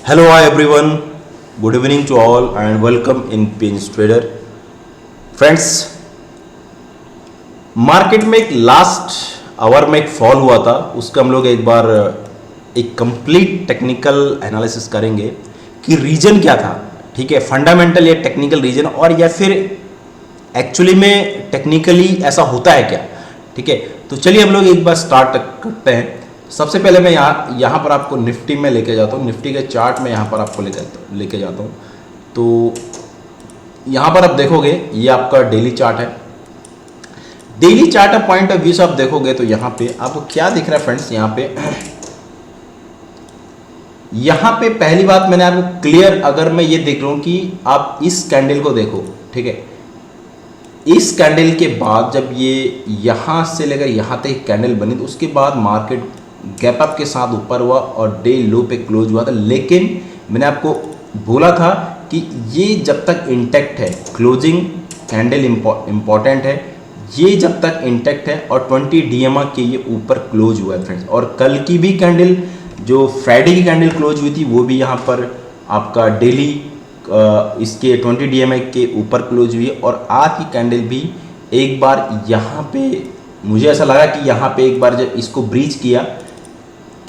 Hello, hi everyone. Good evening to all and welcome in Pins Trader. Friends, market में एक last hour में एक fall हुआ था, उसका हम लोग एक बार एक कंप्लीट टेक्निकल एनालिसिस करेंगे कि रीजन क्या था. ठीक है, फंडामेंटल या टेक्निकल रीजन, और या फिर एक्चुअली में टेक्निकली ऐसा होता है क्या. ठीक है, तो चलिए हम लोग एक बार स्टार्ट करते हैं. सबसे पहले मैं यहाँ पर आपको निफ्टी में लेके जाता हूँ. निफ्टी के चार्ट में यहाँ पर आपको लेके जाता हूँ. तो यहाँ पर आप देखोगे ये आपका डेली चार्ट है. डेली चार्ट का पॉइंट ऑफ व्यू से आप देखोगे तो यहाँ पे आपको क्या दिख रहा है फ्रेंड्स. यहाँ पे पहली बात मैंने आपको क्लियर, अगर मैं ये देख रहा हूँ कि आप इस कैंडल को देखो. ठीक है, इस कैंडल के बाद जब ये यहाँ से लेकर यहाँ तक कैंडल बनी तो उसके बाद मार्केट गैप अप के साथ ऊपर हुआ और डे लो पे क्लोज हुआ था. लेकिन मैंने आपको बोला था कि ये जब तक इंटैक्ट है, क्लोजिंग कैंडल इंपॉर्टेंट है, ये जब तक इंटैक्ट है और 20 DMA के ये ऊपर क्लोज हुआ है फ्रेंड्स. और कल की भी कैंडल, जो फ्राइडे की कैंडल क्लोज हुई थी, वो भी यहाँ पर आपका डेली इसके 20 DMA के ऊपर क्लोज हुई है. और आज की कैंडल भी एक बार यहाँ पे मुझे ऐसा लगा कि यहाँ पे एक बार जब इसको ब्रीच किया,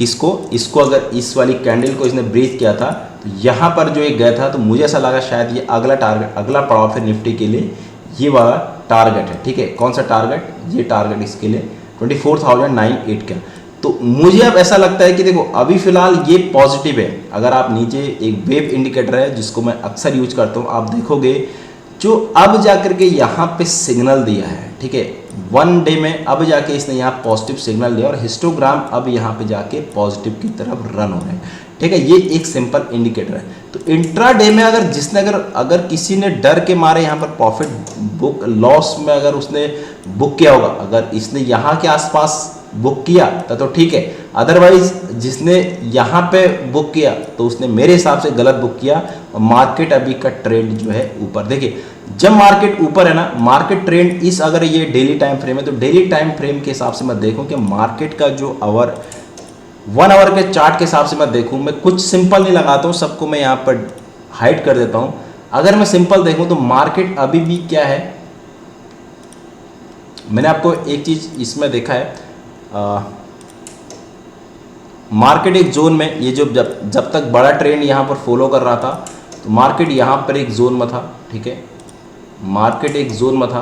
इसको अगर इस वाली कैंडल को इसने ब्रीच किया था तो यहाँ पर जो एक गया था, तो मुझे ऐसा लगा शायद ये अगला टारगेट, अगला पड़ाव है निफ्टी के लिए, ये वाला टारगेट है. ठीक है, कौन सा टारगेट? ये टारगेट इसके लिए 24,098 का. तो मुझे अब ऐसा लगता है कि देखो अभी फिलहाल ये पॉजिटिव है. अगर आप नीचे एक वेव इंडिकेटर है जिसको मैं अक्सर यूज करता हूँ, आप देखोगे जो अब जाकर के यहाँ पे सिग्नल दिया है. ठीक है, वन डे में अब जाके इसने यहाँ पॉजिटिव सिग्नल दिया और हिस्टोग्राम अब यहाँ पे जाके पॉजिटिव की तरफ रन हो रहे हैं. ठीक है, ये एक सिंपल इंडिकेटर है. तो इंट्रा डे में अगर जिसने अगर किसी ने डर के मारे यहाँ पर प्रॉफिट बुक लॉस में अगर उसने बुक किया होगा, अगर इसने यहाँ के आसपास बुक किया तो ठीक है. अदरवाइज जिसने यहाँ पे बुक किया तो उसने मेरे हिसाब से गलत बुक किया. और मार्केट अभी का ट्रेंड जो है ऊपर, देखिए जब मार्केट ऊपर है ना, मार्केट ट्रेंड इस, अगर ये डेली टाइम फ्रेम है तो डेली टाइम फ्रेम के हिसाब से मैं देखूं कि मार्केट का जो आवर 1 आवर के चार्ट के हिसाब से मैं देखूं, मैं कुछ सिंपल नहीं लगाता हूं, सबको मैं यहाँ पर हाइड कर देता हूं. अगर मैं सिंपल देखूं तो मार्केट अभी भी क्या है, मैंने आपको एक चीज इसमें देखा है, मार्केट एक जोन में, ये जो जब तक बड़ा ट्रेंड यहाँ पर फॉलो कर रहा था तो मार्केट यहाँ पर एक जोन में था. ठीक है, मार्केट एक जोन में था,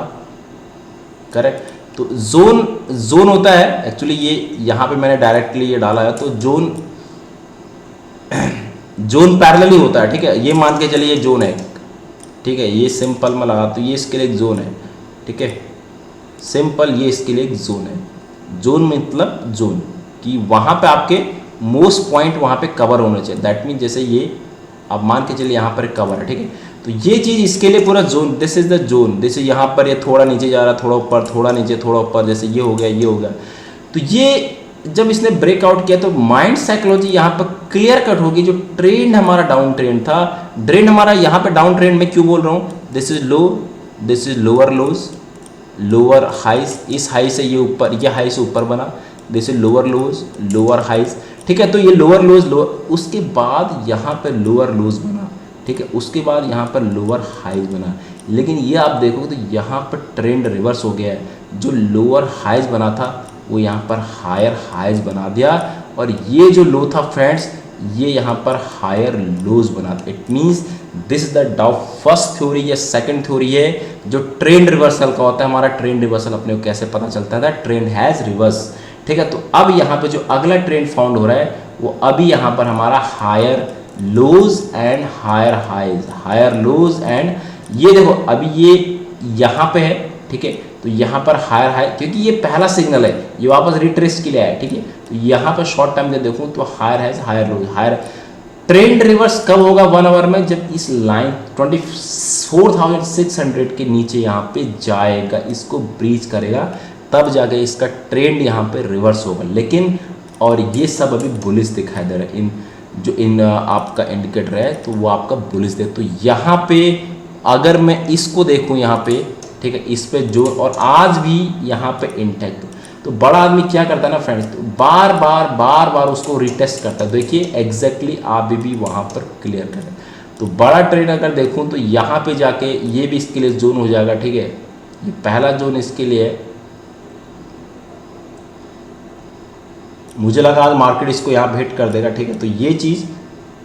करेक्ट. तो जोन होता है एक्चुअली, ये यहाँ पे मैंने डायरेक्टली ये डाला है, तो जोन पैरेलल ही होता है. ठीक है, ये मान के चलिए ये जोन है. ठीक है, ये सिंपल में लगा तो ये इसके लिए एक जोन है. ठीक है, सिंपल ये इसके लिए एक जोन है. जोन मतलब जोन कि वहाँ पे आपके मोस्ट पॉइंट वहाँ पे कवर होने चाहिए. दैट मीन जैसे ये आप मान के चलिए यहाँ पर कवर है. ठीक है, तो ये चीज़ इसके लिए पूरा zone, this is the zone. जैसे यहाँ पर ये थोड़ा नीचे जा रहा, थोड़ा ऊपर, थोड़ा नीचे, थोड़ा ऊपर, जैसे ये हो गया, ये हो गया. तो ये जब इसने ब्रेकआउट किया तो माइंड साइकोलॉजी यहाँ पर क्लियर कट होगी. जो ट्रेंड हमारा डाउन ट्रेंड था, ट्रेंड हमारा यहाँ पे डाउन ट्रेंड में क्यों बोल रहा हूँ, this is low, this is lower lows, lower highs, इस हाई से ये ऊपर, ये हाई से ऊपर बना, this is lower lows, lower highs. ठीक है, तो ये लोअर लोज, उसके बाद यहाँ पे लोअर लोज बना. ठीक है, उसके बाद यहाँ पर लोअर हाइज बना. लेकिन ये आप देखोगे तो यहाँ पर ट्रेंड रिवर्स हो गया है. जो लोअर हाइज बना था वो यहाँ पर हायर हाइज बना दिया, और ये जो लो था फ्रेंड्स, ये यहाँ पर हायर लोज बना. It means this is the डाउ फर्स्ट थ्योरी या सेकंड थ्योरी है जो ट्रेंड रिवर्सल का होता है. हमारा ट्रेंड रिवर्सल अपने को कैसे पता चलता है, ट्रेंड हैज रिवर्स. ठीक है, तो अब यहाँ पे जो अगला ट्रेंड फाउंड हो रहा है वो अभी यहाँ पर हमारा higher lows and higher highs, higher lows and, ये देखो अभी ये यहाँ पे है. ठीक है, तो यहाँ पर हायर हाई, क्योंकि ये पहला सिग्नल है, ये वापस रिट्रेस के लिए आया. ठीक है, तो यहाँ पर शॉर्ट टाइम में देखूँ तो higher highs, higher lows, higher. Trend reverse कब होगा 1 आवर में, जब इस लाइन 24,600 के नीचे यहाँ पे जाएगा, इसको ब्रीच करेगा, तब जाके इसका ट्रेंड यहाँ पे रिवर्स होगा. लेकिन और ये सब अभी बुलिश दिखाई दे रहा है. इन आपका इंडिकेटर है तो वो आपका बुलिश दे. तो यहाँ पे अगर मैं इसको देखूँ यहाँ पे, ठीक है, इस पे जो, और आज भी यहाँ पे इंटैक्ट, तो बड़ा आदमी क्या करता है ना फ्रेंड्स, तो बार बार उसको रिटेस्ट करता है। देखिए एग्जैक्टली आप भी वहाँ पर क्लियर करें। तो बड़ा ट्रेड अगर देखूँ तो यहाँ पे जाके ये भी इसके लिए जोन हो जाएगा, ठीक है। ये पहला जोन इसके लिए है। मुझे लगा आज मार्केट इसको यहाँ हिट कर देगा, ठीक है। तो ये चीज़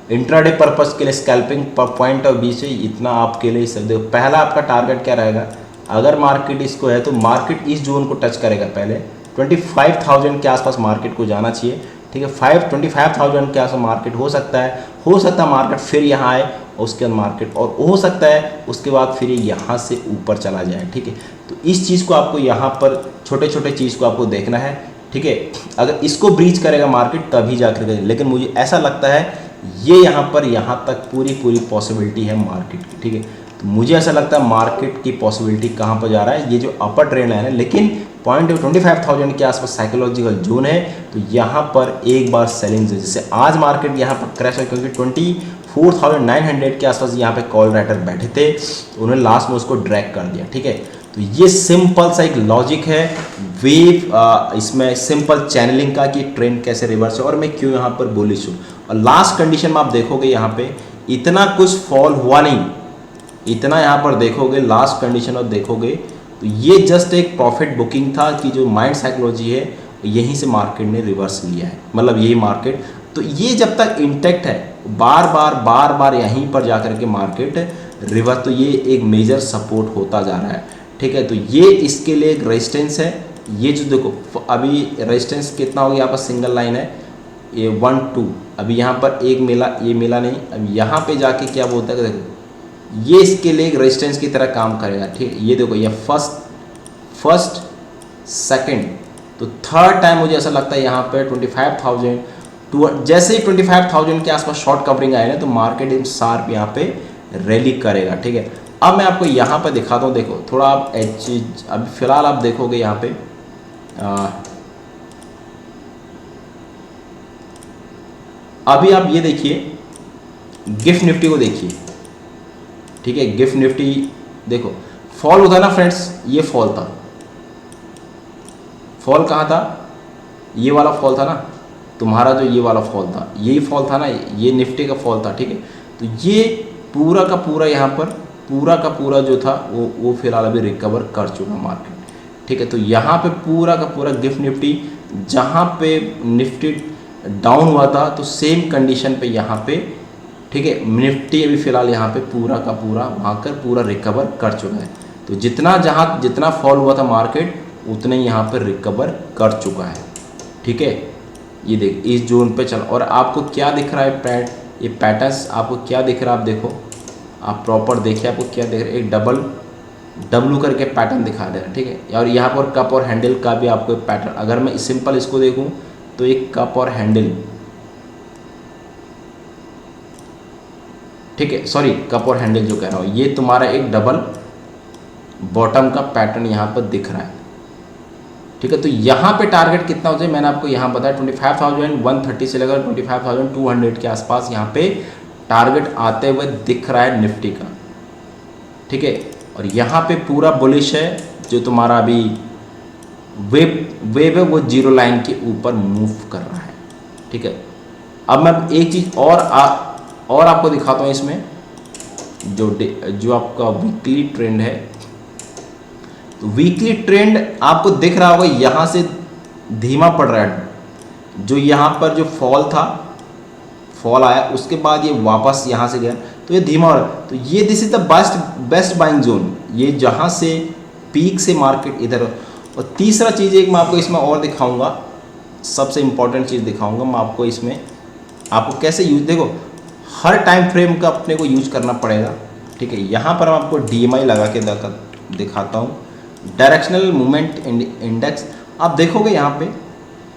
इंट्राडे पर्पस के लिए स्कैल्पिंग पॉइंट ऑफ व्यू से इतना आपके लिए सब देखो। पहला आपका टारगेट क्या रहेगा, अगर मार्केट इसको है तो मार्केट इस जोन को टच करेगा। पहले 25,000 के आसपास मार्केट को जाना चाहिए, ठीक है। 25,000 के आसपास मार्केट हो सकता है मार्केट फिर यहाँ आए और उसके बाद मार्केट, और हो सकता है उसके बाद फिर यहाँ से ऊपर चला जाए, ठीक है। तो इस चीज़ को आपको यहाँ पर छोटे छोटे चीज़ को आपको देखना है, ठीक है। अगर इसको ब्रीच करेगा मार्केट तभी जाकर, लेकिन मुझे ऐसा लगता है ये यहाँ पर यहाँ तक पूरी पॉसिबिलिटी है मार्केट की, ठीक है। तो मुझे ऐसा लगता है मार्केट की पॉसिबिलिटी कहाँ पर जा रहा है, ये जो अपर ट्रेंड लाइन है, लेकिन पॉइंट 25,000 के आसपास साइकोलॉजिकल जोन है। तो यहाँ पर एक बार सेलिंग, जैसे आज मार्केट यहाँ पर क्रैश है क्योंकि 24,900 के आसपास यहाँ पे कॉल राइटर बैठे थे, तो उन्होंने लास्ट में उसको ड्रैग कर दिया, ठीक है। तो ये सिंपल सा एक लॉजिक है वेव, इसमें सिंपल चैनलिंग का कि ट्रेंड कैसे रिवर्स है और मैं क्यों यहाँ पर बुलिश हूँ। और लास्ट कंडीशन में आप देखोगे यहाँ पे इतना कुछ फॉल हुआ नहीं, इतना यहाँ पर देखोगे लास्ट कंडीशन और देखोगे तो ये जस्ट एक प्रॉफिट बुकिंग था कि जो माइंड साइकोलॉजी है यहीं से मार्केट ने रिवर्स लिया है, मतलब यही मार्केट। तो ये जब तक इंटैक्ट है बार बार यहीं पर जाकर के मार्केट रिवर्स, तो ये एक मेजर सपोर्ट होता जा रहा है, ठीक है। तो ये इसके लिए एक रेजिस्टेंस है। ये जो देखो अभी रेजिस्टेंस कितना हो गया, यहाँ पर सिंगल लाइन है ये 1 2, अभी यहाँ पर एक मिला, ये मिला नहीं। अब यहाँ पे जाके क्या बोलता है, देखो ये इसके लिए एक रेजिस्टेंस की तरह काम करेगा, ठीक है। ये देखो ये फर्स्ट सेकंड, तो थर्ड टाइम मुझे ऐसा लगता है यहाँ पे 25,000 जैसे ही 25,000 के आसपास शॉर्ट कवरिंग आए ना तो मार्केट इन शार्प यहाँ पे रैली करेगा, ठीक है। अब मैं आपको यहाँ पर दिखाता हूँ, देखो थोड़ा आप चीज अभी फिलहाल आप देखोगे यहाँ पे अभी आप ये देखिए गिफ्ट निफ्टी को देखिए, ठीक है। गिफ्ट निफ्टी देखो फॉल होता ना फ्रेंड्स, ये फॉल था, फॉल कहाँ था, ये वाला फॉल था ना तुम्हारा, जो ये वाला फॉल था यही फॉल था ना, ये निफ्टी का फॉल था, ठीक है। तो ये पूरा का पूरा यहाँ पर पूरा का पूरा जो था वो फिलहाल अभी रिकवर कर चुका मार्केट, ठीक है। तो यहाँ पे पूरा का पूरा गिफ्ट निफ्टी जहाँ पे निफ्टी डाउन हुआ था तो सेम कंडीशन पे यहाँ पे, ठीक है, निफ्टी अभी फिलहाल यहाँ पे पूरा का पूरा वहाँ कर पूरा रिकवर कर चुका है। तो जितना फॉल हुआ था मार्केट उतने यहाँ पर रिकवर कर चुका है, ठीक है। ये देख इस जोन पे चल, और आपको क्या दिख रहा है ये पैटर्न्स आपको क्या दिख रहा है, आप देखो, आप प्रॉपर देखिए आपको क्या दिख रहा है, एक डब्लू करके पैटर्न दिखा दे रहा है, ठीक है। और यहाँ पर कप और हैंडल का भी आपको पैटर्न, अगर मैं सिंपल इसको देखूँ तो एक कप और हैंडल, ठीक है, सॉरी कप और हैंडल जो कह रहा हूँ, ये तुम्हारा एक डबल बॉटम का पैटर्न यहाँ पर दिख रहा है, ठीक है। तो यहाँ पे टारगेट कितना हो जाए मैंने आपको यहाँ बताया 25,130 से लेकर 25,200 के आसपास यहाँ पे टारगेट आते हुए दिख रहा है निफ्टी का, ठीक है। और यहाँ पे पूरा बुलिश है, जो तुम्हारा अभी वेव है वो जीरो लाइन के ऊपर मूव कर रहा है, ठीक है। अब मैं एक चीज़ और आपको दिखाता हूँ इसमें, जो आपका वीकली ट्रेंड है। तो वीकली ट्रेंड आपको दिख रहा होगा यहाँ से धीमा पड़ रहा है, जो यहाँ पर जो फॉल आया उसके बाद ये वापस यहाँ से गया तो ये धीमा हो रहा है। तो ये this is the best buying zone, ये जहाँ से पीक से मार्केट इधर। और तीसरा चीज़ एक मैं आपको इसमें और दिखाऊंगा, सबसे इंपॉर्टेंट चीज़ दिखाऊंगा मैं आपको इसमें, आपको कैसे यूज, देखो हर टाइम फ्रेम का अपने को यूज करना पड़ेगा, ठीक है। यहाँ पर मैं आपको DMI लगा के दिखाता हूँ, डायरेक्शनल मूवमेंट इंडेक्स। आप देखोगे यहाँ पे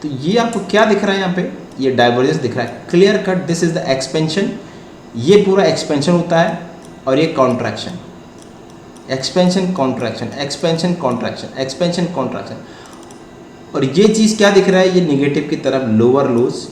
तो ये आपको क्या दिख रहा है, यहाँ पे ये डाइवर्जेंस दिख रहा है, clear cut, this is the expansion. ये पूरा एक्सपेंशन होता है और ये contraction, expansion contraction, expansion contraction, expansion contraction. और ये चीज़ क्या दिख रहा है, ये निगेटिव की तरफ लोअर लोज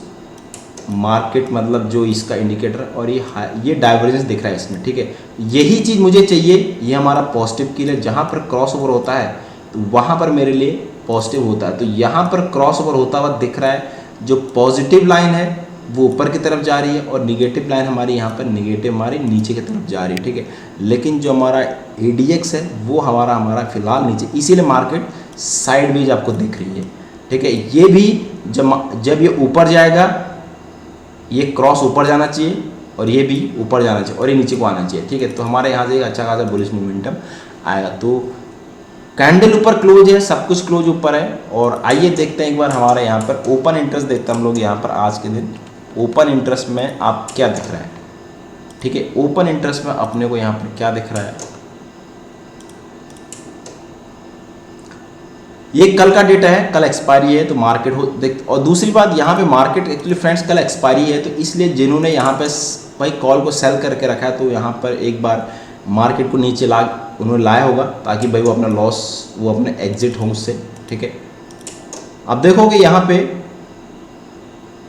मार्केट, मतलब जो इसका इंडिकेटर, और ये डाइवर्जेंस दिख रहा है इसमें, ठीक है। यही चीज़ मुझे चाहिए, ये हमारा पॉजिटिव की लिए, जहाँ पर क्रॉस ओवर होता है तो वहाँ पर मेरे लिए पॉजिटिव होता है। तो यहाँ पर क्रॉस ओवर होता हुआ दिख रहा है, जो पॉजिटिव लाइन है वो ऊपर की तरफ जा रही है और निगेटिव लाइन हमारी यहाँ पर निगेटिव हमारी नीचे की तरफ जा रही है, ठीक है। लेकिन जो हमारा ADX है वो हमारा फिलहाल नीचे, इसीलिए मार्केट साइडवेज आपको दिख रही है, ठीक है। ये भी जब ये ऊपर जाएगा, ये क्रॉस ऊपर जाना चाहिए और ये भी ऊपर जाना चाहिए और ये नीचे को आना चाहिए, ठीक है। तो हमारे यहाँ से एक अच्छा खासा बुलिश मोमेंटम आएगा। तो कैंडल ऊपर क्लोज है, सब कुछ क्लोज ऊपर है। और आइए देखते हैं एक बार हमारे यहाँ पर ओपन इंटरेस्ट देखते हैं हम लोग यहाँ पर आज के दिन ओपन इंटरेस्ट में आप क्या दिख रहा है, ठीक है। ओपन इंटरेस्ट में अपने को यहाँ पर क्या दिख रहा है, ये कल का डेटा है, कल एक्सपायरी है तो मार्केट हो देख। और दूसरी बात यहाँ पे मार्केट एक्चुअली फ्रेंड्स कल एक्सपायरी है, तो इसलिए जिन्होंने यहाँ पे भाई कॉल को सेल करके रखा है तो यहाँ पर एक बार मार्केट को नीचे उन्होंने लाया होगा ताकि भाई वो अपना लॉस वो अपने एग्जिट हो उससे, ठीक है। अब देखोगे यहाँ पे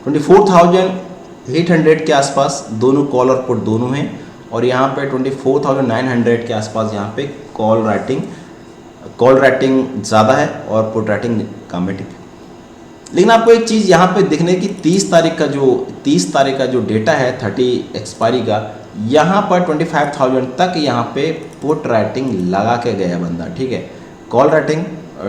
24,800 के आसपास दोनों कॉल और पुट दोनों हैं और यहाँ पे 24,900 के आसपास यहाँ पे कॉल राइटिंग ज़्यादा है और पुट राइटिंग कम है, ठीक है। लेकिन आपको एक चीज़ यहाँ पे दिखने की 30 तारीख का जो डेटा है 30 एक्सपायरी का, यहाँ पर 25,000 तक यहाँ पे पुट राइटिंग लगा के गया बंदा, ठीक है। कॉल राइटिंग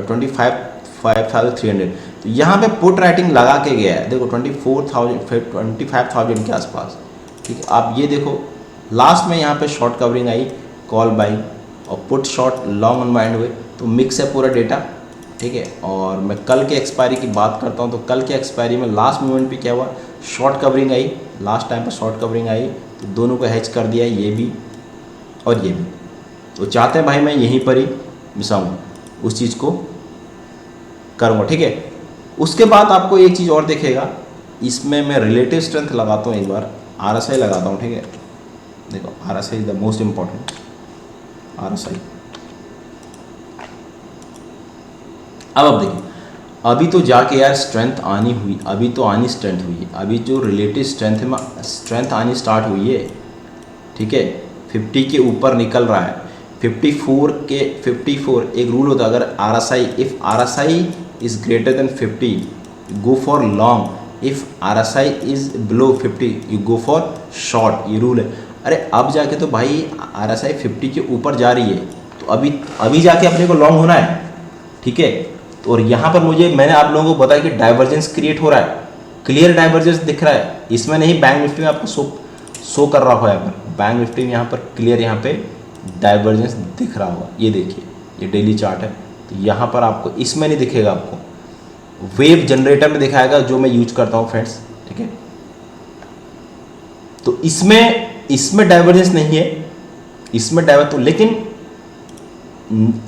25,300, तो यहाँ पे पुट राइटिंग लगा के गया है, देखो 25,000 के आसपास, ठीक है। आप ये देखो लास्ट में यहाँ पे शॉर्ट कवरिंग आई, कॉल बाइंग और पुट शॉर्ट लॉन्ग अनवाइंड हुए, तो मिक्स है पूरा डेटा, ठीक है। और मैं कल के एक्सपायरी की बात करता हूँ तो कल के एक्सपायरी में लास्ट मोमेंट पे क्या हुआ, शॉर्ट कवरिंग आई, लास्ट टाइम पर शॉर्ट कवरिंग आई तो दोनों को हैच कर दिया, ये भी और ये भी। तो चाहते हैं भाई मैं यहीं पर ही मिसाऊँ, उस चीज़ को करूँगा, ठीक है। उसके बाद आपको एक चीज़ और देखेगा, इसमें मैं रिलेटिव स्ट्रेंथ लगाता हूँ, एक बार RSI लगाता हूँ, ठीक है। देखो RSI is the most important, RSI। अब देखिए अभी तो जाके यार स्ट्रेंथ आनी हुई, अभी तो आनी स्ट्रेंथ हुई है, अभी जो रिलेटिव स्ट्रेंथ में स्ट्रेंथ आनी स्टार्ट हुई है, ठीक है। 50 के ऊपर निकल रहा है, 54 एक रूल होता है, अगर RSI if RSI is greater than 50 go for long, if RSI is below 50 you go for short, ये रूल है। अरे अब जाके तो भाई RSI 50 के ऊपर जा रही है तो अभी जाके अपने को लॉन्ग होना है, ठीक है। और यहाँ पर मैंने आप लोगों को बताया कि डाइवर्जेंस क्रिएट हो रहा है, क्लियर डाइवर्जेंस दिख रहा है, इसमें नहीं बैंक निफ्टी में आपको शो कर रहा होगा, यहाँ पर बैंक निफ्टी में यहाँ पर क्लियर यहाँ पे डाइवर्जेंस दिख रहा होगा, ये देखिए ये डेली चार्ट है। तो यहाँ पर आपको इसमें नहीं दिखेगा, आपको वेव जनरेटर में दिखाएगा जो मैं यूज करता हूँ फ्रेंड्स, ठीक है। तो इसमें डाइवर्जेंस नहीं है, इसमें डाइवर्स तो, लेकिन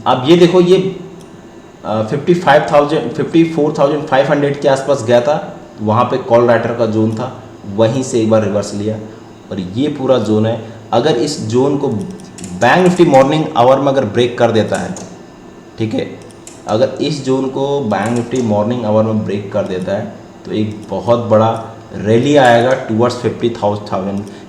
अब ये देखो ये 54,500 के आसपास गया था, वहाँ पे कॉल राइटर का जोन था, वहीं से एक बार रिवर्स लिया और ये पूरा जोन है। अगर इस जोन को बैंक निफ्टी मॉर्निंग आवर में अगर ब्रेक कर देता है, ठीक है, अगर इस जोन को बैंक निफ्टी मॉर्निंग आवर में ब्रेक कर देता है तो एक बहुत बड़ा रैली आएगा टूवर्ड्स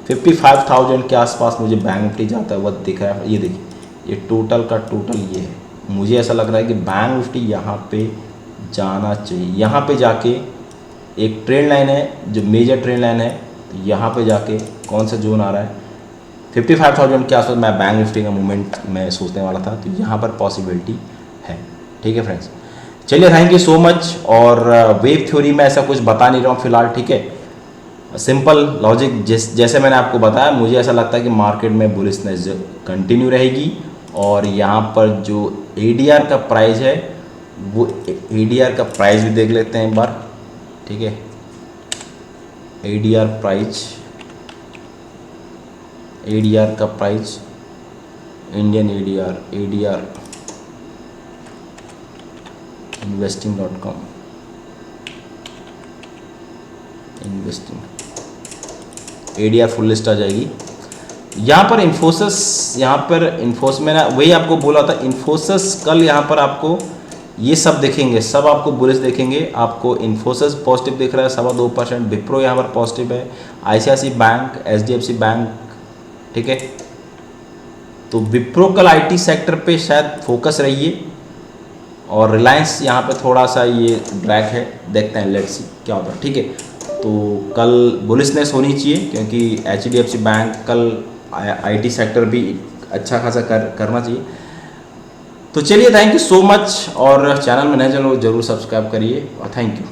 55,000 के आसपास मुझे बैंक निफ्टी जाता हुआ दिख रहा है। ये देखिए ये टोटल का टोटल ये है, मुझे ऐसा लग रहा है कि बैंक निफ्टी यहाँ पे जाना चाहिए, यहाँ पे जाके एक ट्रेंड लाइन है जो मेजर ट्रेंड लाइन है, तो यहाँ पे जाके कौन सा जोन आ रहा है 55,000 के आसपास मैं बैंक निफ्टी का मूवमेंट मैं सोचने वाला था, तो यहाँ पर पॉसिबिलिटी है, ठीक है फ्रेंड्स। चलिए थैंक यू सो मच। और वेव थ्योरी में ऐसा कुछ बता नहीं रहा हूँ फिलहाल, ठीक है। सिंपल लॉजिक जैसे मैंने आपको बताया, मुझे ऐसा लगता है कि मार्केट में बुलिशनेस कंटिन्यू रहेगी और यहाँ पर जो ADR का प्राइस है वो ADR का प्राइस भी देख लेते हैं एक बार, ठीक है। ADR का price Indian ADR investing.com ADR full list आ जाएगी। यहाँ पर इन्फोसिस मैंने वही आपको बोला था, इन्फोसिस कल यहाँ पर आपको ये सब देखेंगे, सब आपको बुलिश देखेंगे। आपको इन्फोसिस पॉजिटिव दिख रहा है 2.25%, विप्रो यहाँ पर पॉजिटिव है, ICICI बैंक, HDFC बैंक, ठीक है। तो विप्रो कल IT सेक्टर पे शायद फोकस रहिए और रिलायंस यहाँ पे थोड़ा सा ये ड्रैग है, देखते हैं लेट्स सी क्या होता है, ठीक है। तो कल बुलिशनेस होनी चाहिए क्योंकि HDFC बैंक कल IT सेक्टर भी अच्छा खासा करना चाहिए। तो चलिए, थैंक यू सो मच, और चैनल में नए चैनल जरूर सब्सक्राइब करिए और थैंक यू।